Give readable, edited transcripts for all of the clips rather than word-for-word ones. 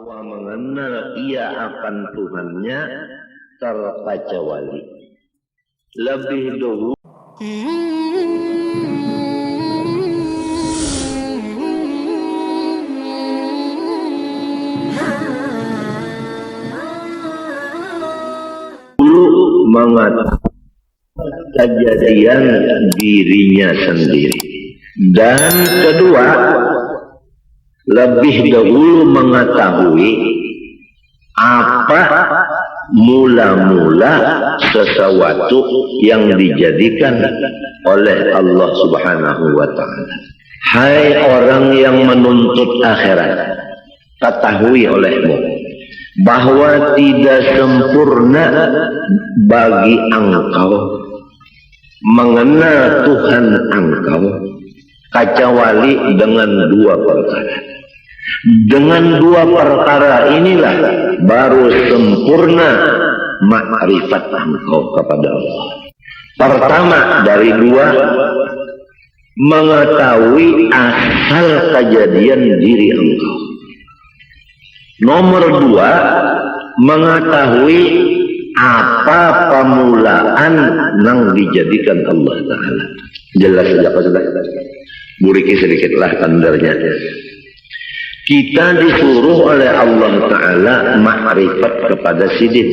bahwa mengenal ia akan Tuhannya terkecuali lebih dulu mengatakan kejadian dirinya sendiri, dan kedua lebih dahulu mengetahui apa mula-mula sesuatu yang dijadikan oleh Allah Subhanahu wa ta'ala. Hai orang yang menuntut akhirat, ketahui olehmu bahwa tidak sempurna bagi engkau mengenal Tuhan engkau kecuali dengan dua perkara. Dengan dua perkara inilah baru sempurna makrifat engkau kepada Allah. Pertama dari dua, mengetahui asal kejadian diri engkau. Nomor dua, mengetahui apa pemulaan yang dijadikan Allah Ta'ala. Jelas saja Pak sudah. Buriki sedikitlah tandarnya. Kita disuruh oleh Allah Ta'ala makrifat kepada sidin,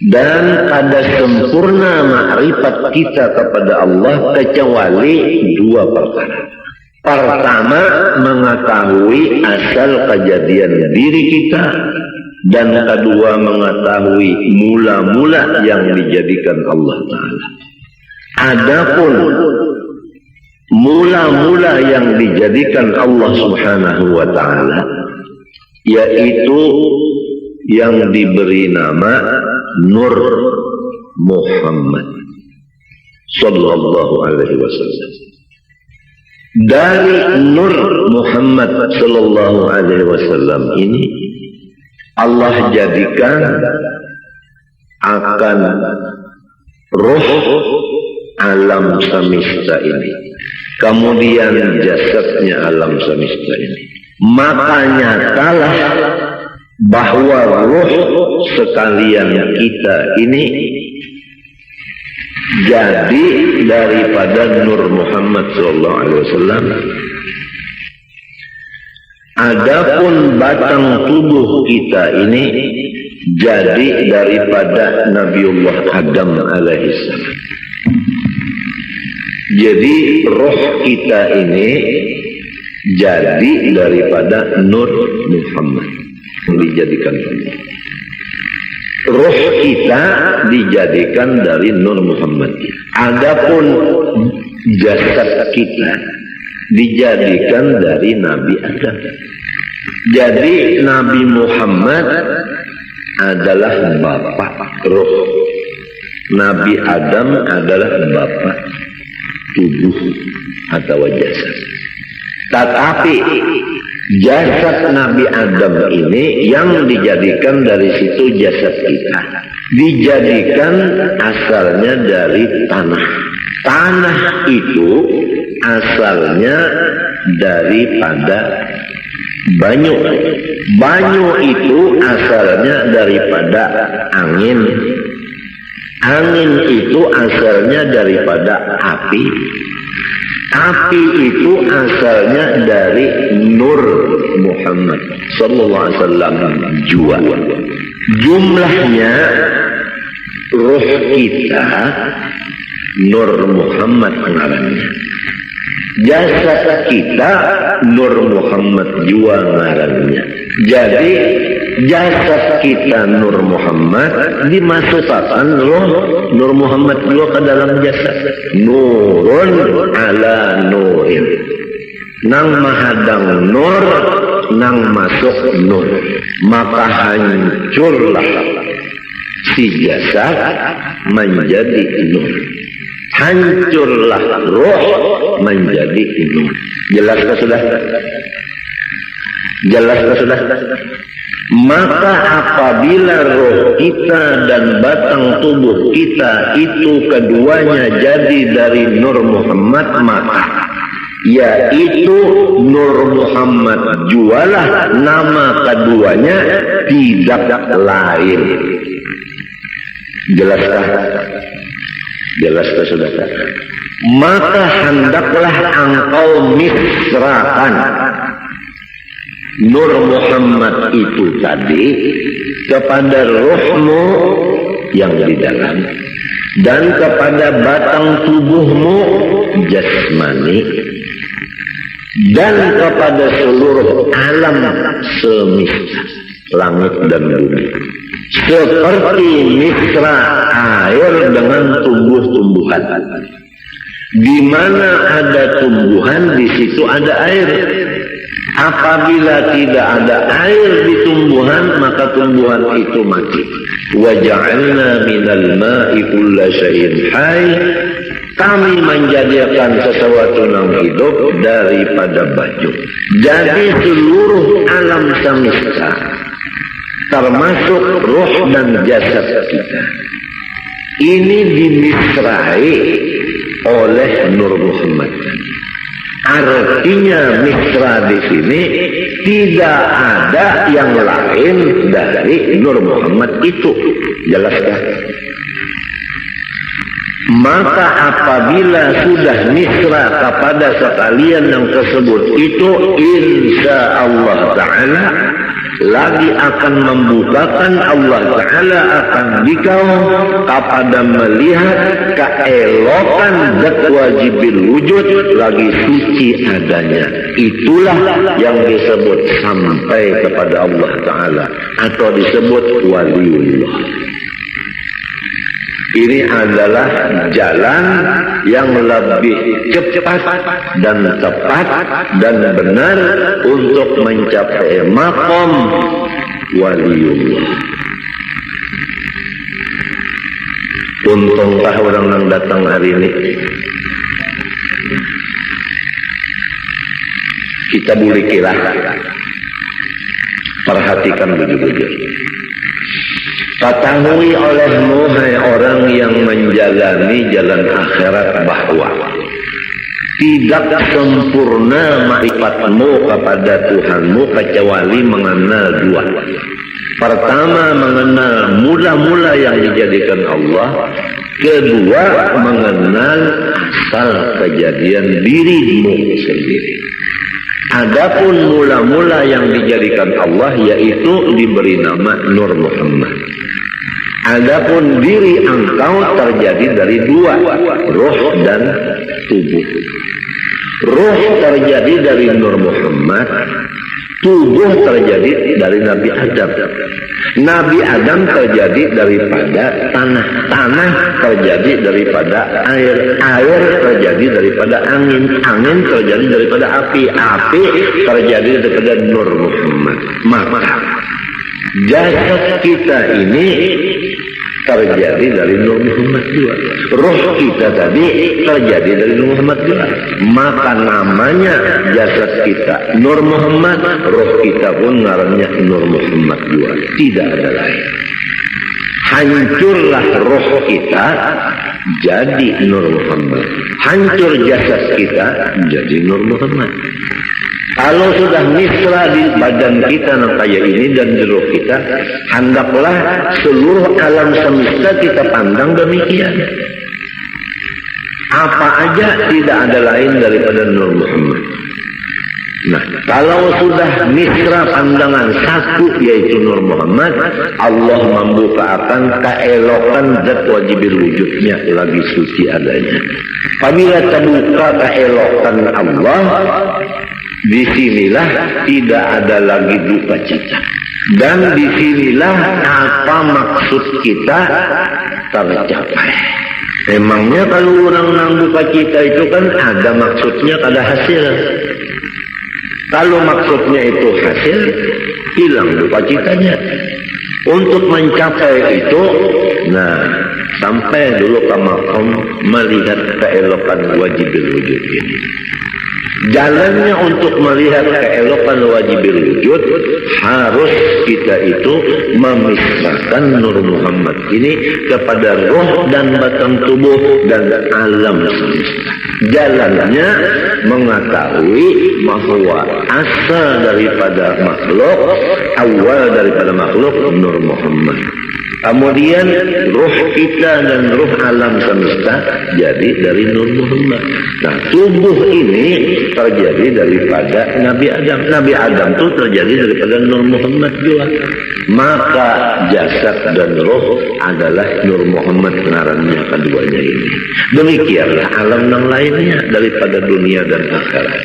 dan ada sempurna makrifat kita kepada Allah kecuali dua perkara. Pertama, mengetahui asal kejadian diri kita, dan kedua mengetahui mula-mula yang dijadikan Allah Ta'ala. Adapun mula-mula yang dijadikan Allah Subhanahu wa ta'ala, yaitu yang diberi nama Nur Muhammad sallallahu alaihi wasallam. Dari Nur Muhammad sallallahu alaihi wasallam ini Allah jadikan akan roh alam semesta ini, kemudian jasadnya alam semesta ini. Makanya kalah bahwa roh sekalian kita ini jadi daripada Nur Muhammad sallallahu alaihi wasallam. Adapun batang tubuh kita ini jadi daripada Nabiullah Adam alaihissalam. Jadi roh kita ini jadi daripada Nur Muhammad yang dijadikan Allah. Roh kita dijadikan dari Nur Muhammad. Adapun jasad kita dijadikan dari Nabi Adam. Jadi Nabi Muhammad adalah bapak roh, Nabi Adam adalah bapak tubuh atau jasad. Tetapi jasad Nabi Adam ini yang dijadikan dari situ jasad kita, dijadikan asalnya dari tanah. Tanah itu asalnya daripada banyu. Banyu itu asalnya daripada angin. Angin itu asalnya daripada api. Api itu asalnya dari Nur Muhammad sallallahu alaihi wasallam jua. Jumlahnya roh kita Nur Muhammad ngarannya. Jasad kita Nur Muhammad jua ngarannya. Jadi jasad kita Nur Muhammad dimasukkan roh Nur Muhammad juga ke dalam jasad. Nurun ala nurin, nang mahadang nur, nang masuk nur, maka hancurlah si jasad menjadi nur, hancurlah roh menjadi nur. Jelaskah sudah? Jelaskah sudah? Maka apabila roh kita dan batang tubuh kita itu keduanya jadi dari Nur Muhammad, maka yaitu Nur Muhammad jualah nama keduanya tidak lain. Jelaskah? Jelaskah saudara? Maka hendaklah engkau misrakan Nur Muhammad itu tadi kepada ruhmu yang di dalam dan kepada batang tubuhmu jasmani dan kepada seluruh alam semesta langit dan bumi, seperti misra air dengan tumbuh-tumbuhan. Di mana ada tumbuhan, di situ ada air. Apabila tidak ada air di tumbuhan, maka tumbuhan itu mati. Wa ja'alna minal ma'i kulla syai'in hayy. Kami menjadikan sesuatu yang hidup daripada baju. Jadi seluruh alam semesta, termasuk roh dan jasad kita, ini dimisrai oleh Nur Muhammad. Artinya misra di sini tidak ada yang lain dari Nur Muhammad itu. Jelaskah? Maka apabila sudah misra kepada sekalian yang tersebut itu, insya Allah Ta'ala lagi akan membukakan, Allah Ta'ala akan dikau kepada melihat keelokan zat wajibil wujud lagi suci adanya. Itulah yang disebut sampai kepada Allah Ta'ala atau disebut waliullah. Ini adalah jalan yang lebih cepat dan tepat dan benar untuk mencapai maqam waliullah. Untungkah orang yang datang hari ini. Kita boleh kira, perhatikan bujur-bujur. Ketahui olehmu, hai orang yang menjalani jalan akhirat, bahwa tidak sempurna ma'rifatmu kepada Tuhanmu kecuali mengenal dua. Pertama, mengenal mula-mula yang dijadikan Allah. Kedua, mengenal asal kejadian dirimu sendiri. Adapun mula-mula yang dijadikan Allah yaitu diberi nama Nur Muhammad. Adapun diri engkau terjadi dari dua, roh dan tubuh. Roh terjadi dari Nur Muhammad, tubuh terjadi dari Nabi Adam. Nabi Adam terjadi daripada tanah, tanah terjadi daripada air, air terjadi daripada angin, angin terjadi daripada api, api terjadi daripada Nur Muhammad. Maka jasad kita ini terjadi dari Nur Muhammad juga. Roh kita tadi terjadi dari Nur Muhammad juga. Maka namanya jasad kita Nur Muhammad, roh kita pun ngarannya Nur Muhammad juga. Tidak ada lain. Hancurlah roh kita jadi Nur Muhammad. Hancur jasad kita jadi Nur Muhammad. Kalau sudah misra di badan kita kayak ini dan di roh kita, hendaklah seluruh alam semesta kita pandang demikian. Apa aja tidak ada lain daripada Nur Muhammad. Nah, kalau sudah misra pandangan satu yaitu Nur Muhammad, Allah membukakan keelokan zat wajibil wujudnya lagi suci adanya. Apabila terbuka keelokan Allah, disinilah tidak ada lagi duka cita. Dan disinilah apa maksud kita tercapai. Emangnya kalau orang nang duka cita itu kan ada maksudnya, ada hasil. Kalau maksudnya itu hasil, hilang duka citanya. Untuk mencapai itu, nah sampai dulu ke maqam melihat keelokan wajibil wujud ini. Jalannya untuk melihat keelokan wajibil wujud, harus kita itu memisahkan Nur Muhammad ini kepada roh dan batang tubuh dan alam semesta. Jalannya mengetahui bahwa asal daripada makhluk, awal daripada makhluk Nur Muhammad. Kemudian ruh kita dan ruh alam semesta jadi dari Nur Muhammad. Nah, tubuh ini terjadi daripada Nabi Adam. Nabi Adam itu terjadi daripada Nur Muhammad juga. Maka jasad dan ruh adalah Nur Muhammad ngarannya keduanya ini. Demikianlah alam yang lainnya daripada dunia dan akhirat.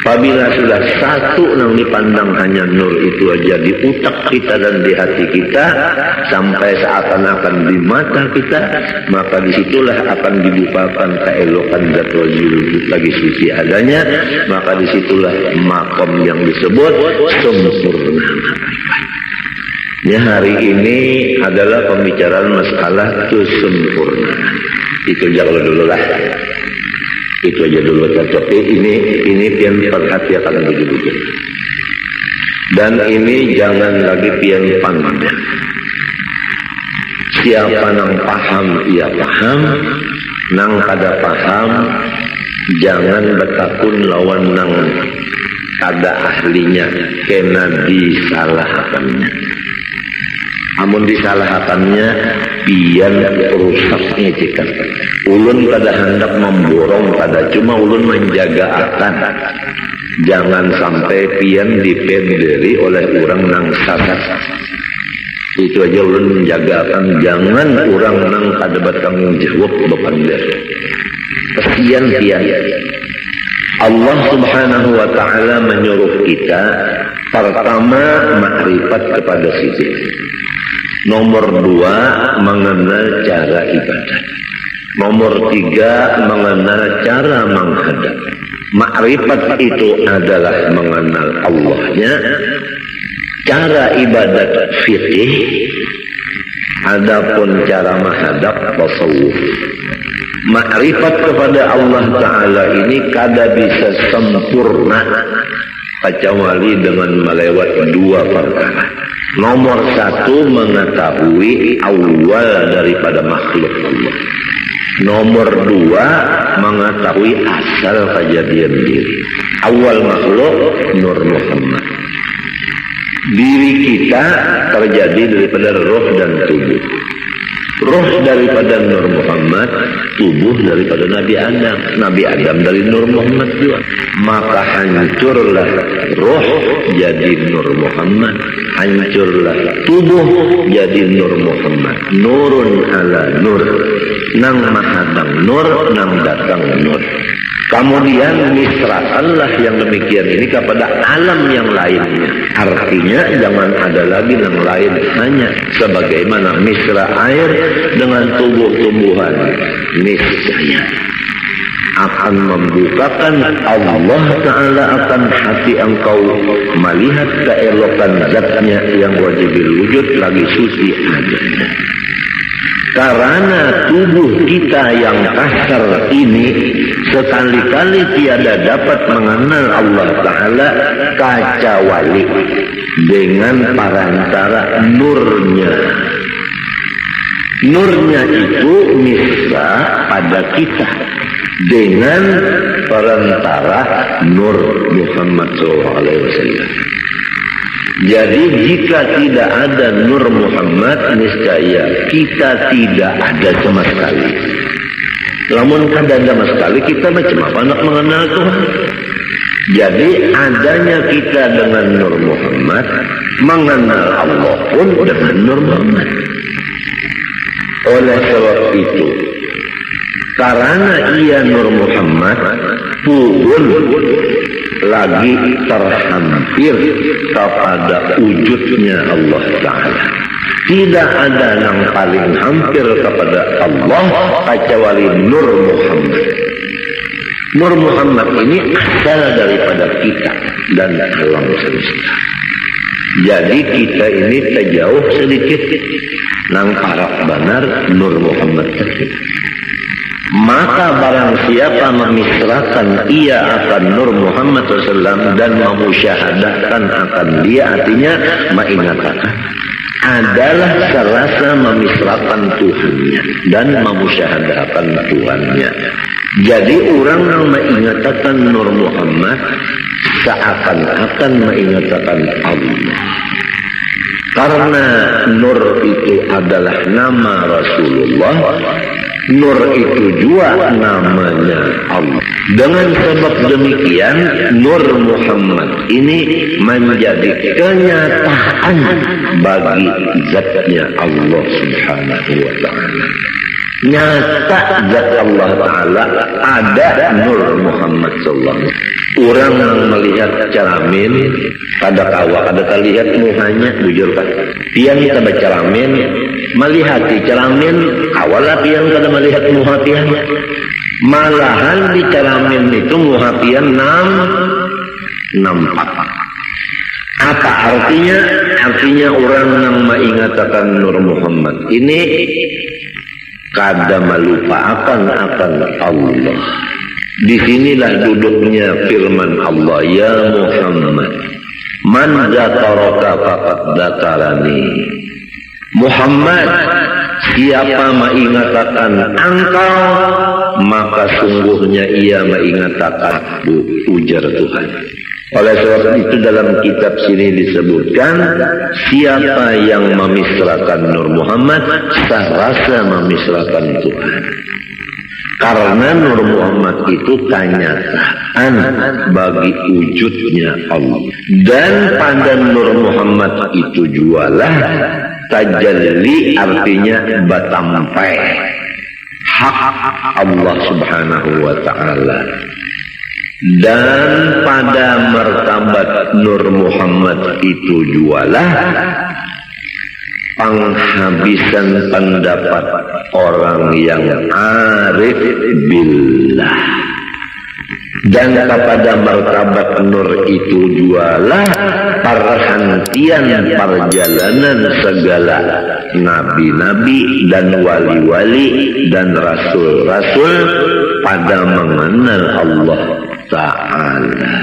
Apabila sudah satu yang dipandang hanya nur itu aja di utak kita dan di hati kita, sampai seakan-akan di mata kita, maka disitulah akan dibukakan keelokan zat wujud lagi suci adanya, maka disitulah makom yang disebut sempurna. Ya, hari ini adalah pembicaraan masalah kesempurnaan. Itu jauh dulu lah. Itu aja dulu, tapi ini pian perhatikan begitu. Dan ini jangan lagi pian pandang. Siapa nang paham ia paham, nang kada paham jangan bertakun lawan nang kada ahlinya, kena disalahkannya. Amun disalahkannya pian rusaknya cikan. Ulun kada hendak memborong, kada cuma ulun menjaga akan jangan sampai pian dipenderi oleh orang nang salah. Itu aja ulun menjaga akan jangan orang nang kada bertanggung jawab bepander. Kesian pian. Allah Subhanahu wa taala menyuruh kita pertama makrifat kepada sisi. Nomor 2 mengenal cara ibadah. Nomor 3 mengenal cara menghadap. Makrifat itu adalah mengenal Allahnya. Cara ibadat fikih. Adapun cara menghadap tasawuf. Makrifat kepada Allah Ta'ala ini kada bisa sempurna kecuali dengan melewati 2 perkara. Nomor 1 mengetahui awal daripada makhluk Allah. Nomor 2 mengetahui asal kejadian diri. Awal makhluk Nur Muhammad. Diri kita terjadi daripada roh dan tubuh. Roh daripada Nur Muhammad, tubuh daripada Nabi Adam. Nabi Adam dari Nur Muhammad juga. Maka hancurlah roh jadi Nur Muhammad, hancurlah tubuh jadi Nur Muhammad. Nurun ala nur, nang mahadang nur, nang datang nur. Kemudian misrakanlah yang demikian ini kepada alam yang lainnya. Artinya jangan ada lagi yang lain, hanya sebagaimana misra air dengan tumbuh-tumbuhan. Niscaya akan membukakan Allah Ta'ala akan hati engkau melihat keelokan zatnya yang wajibil wujud lagi suci adanya. Karena tubuh kita yang kasar ini sekali-kali tiada dapat mengenal Allah Ta'ala kecuali dengan perantara nurnya. Nurnya itu misra pada kita dengan perantara Nur Muhammad SAW. Jadi jika tidak ada Nur Muhammad, niscaya kita tidak ada sama sekali. Namun kada ada sama sekali, kita macam apa nak mengenal Tuhan? Jadi adanya kita dengan Nur Muhammad, mengenal Allah pun dengan Nur Muhammad. Oleh sebab itu, karena ia Nur Muhammad pun lagi terhampir kepada wujudnya Allah Ta'ala. Tidak ada yang paling hampir kepada Allah kecuali Nur Muhammad. Nur Muhammad ini asal daripada kita dan alam semesta. Jadi kita ini terjauh sedikit nang parah benar Nur Muhammad tadi. Maka barang siapa memisrakan ia akan Nur Muhammad SAW dan memusyahadahkan akan dia, artinya mengatakan adalah serasa memisrakan Tuhannya dan memusyahadahkan Tuhannya. Jadi orang yang mengatakan Nur Muhammad seakan-akan mengatakan Allah. Karena Nur itu adalah nama Rasulullah, Nur itu juga namanya Allah. Dengan sebab demikian, Nur Muhammad ini menjadi kenyataan bagi zatnya Allah Subhanahu wa Ta'ala. Nyata zat Allah Ta'ala ada Nur Muhammad SAW. Orang yang melihat cermin pada kawah, ada lihat muhanya, bujur kan? Pian kita baca cermin, melihat di cermin, awalah pian kada melihat muha pian. Malahan di cermin itu muha pian nampak. Apa artinya? Artinya orang yang mengingatkan Nur Muhammad ini kada melupakan akan Allah. Disinilah duduknya firman Allah, ya Muhammad, man zakaraka faqad zakarani. Muhammad, siapa mengingatkan engkau, maka sungguhnya ia mengingatkan ujar Tuhan. Oleh sebab itu dalam kitab sini disebutkan, siapa yang memisrakan Nur Muhammad serasa memisrakan Tuhan. Karena Nur Muhammad itu kenyataan bagi wujudnya Allah. Dan pada Nur Muhammad itu jualah tajalli, artinya batampai hak Allah Subhanahu wa Ta'ala. Dan pada martabat Nur Muhammad itu jualah penghabisan pendapat orang yang arif billah. Dan kepada martabat Nur itu jualah perhentian perjalanan segala nabi-nabi dan wali-wali dan rasul-rasul pada mengenal Allah Ta'ala.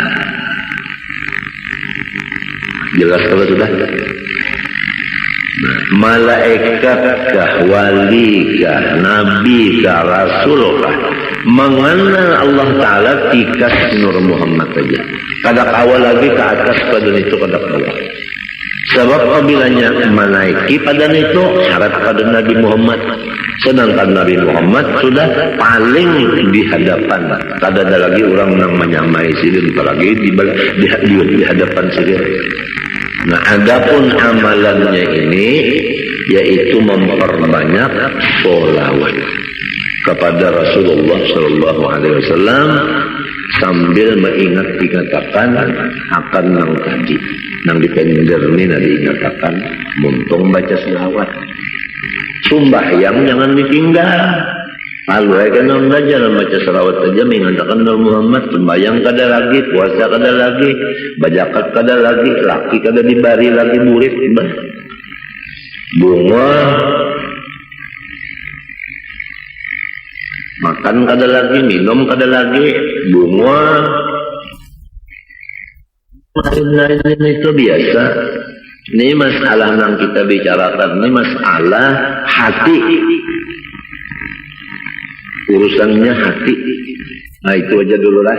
Jelas kalau sudah? Malaikatkah, walikah, nabikah, rasulkah mengenal Allah Ta'ala tikas Nur Muhammad saja. Kada kawal lagi ke atas pada itu, kada kawal. Sebab apabila menaiki pada itu syarat pada Nabi Muhammad. Sedangkan Nabi Muhammad sudah paling di hadapan. Kada ada lagi orang yang menyamai sini, apalagi di hadapan sini. Nah, adapun amalannya ini yaitu memperbanyak sholawat kepada Rasulullah Shallallahu Alaihi Wasallam sambil mengingat dikatakan akan nang tadi nang dipender ini nanti dikatakan muntung baca sholawat. Sumbahyang jangan ditinggal. Lalu kan orang belajar baca salawat saja mengatakan Nur Muhammad. Sembahyang kada lagi, puasa kada lagi, bajakat kada lagi, laki kada dibari lagi murid. Bunga makan kada lagi, minum kada lagi, bunga lain-lain itu biasa. Ini masalah yang kita bicarakan, ini masalah hati. Urusannya hati. Nah itu aja dulu lah.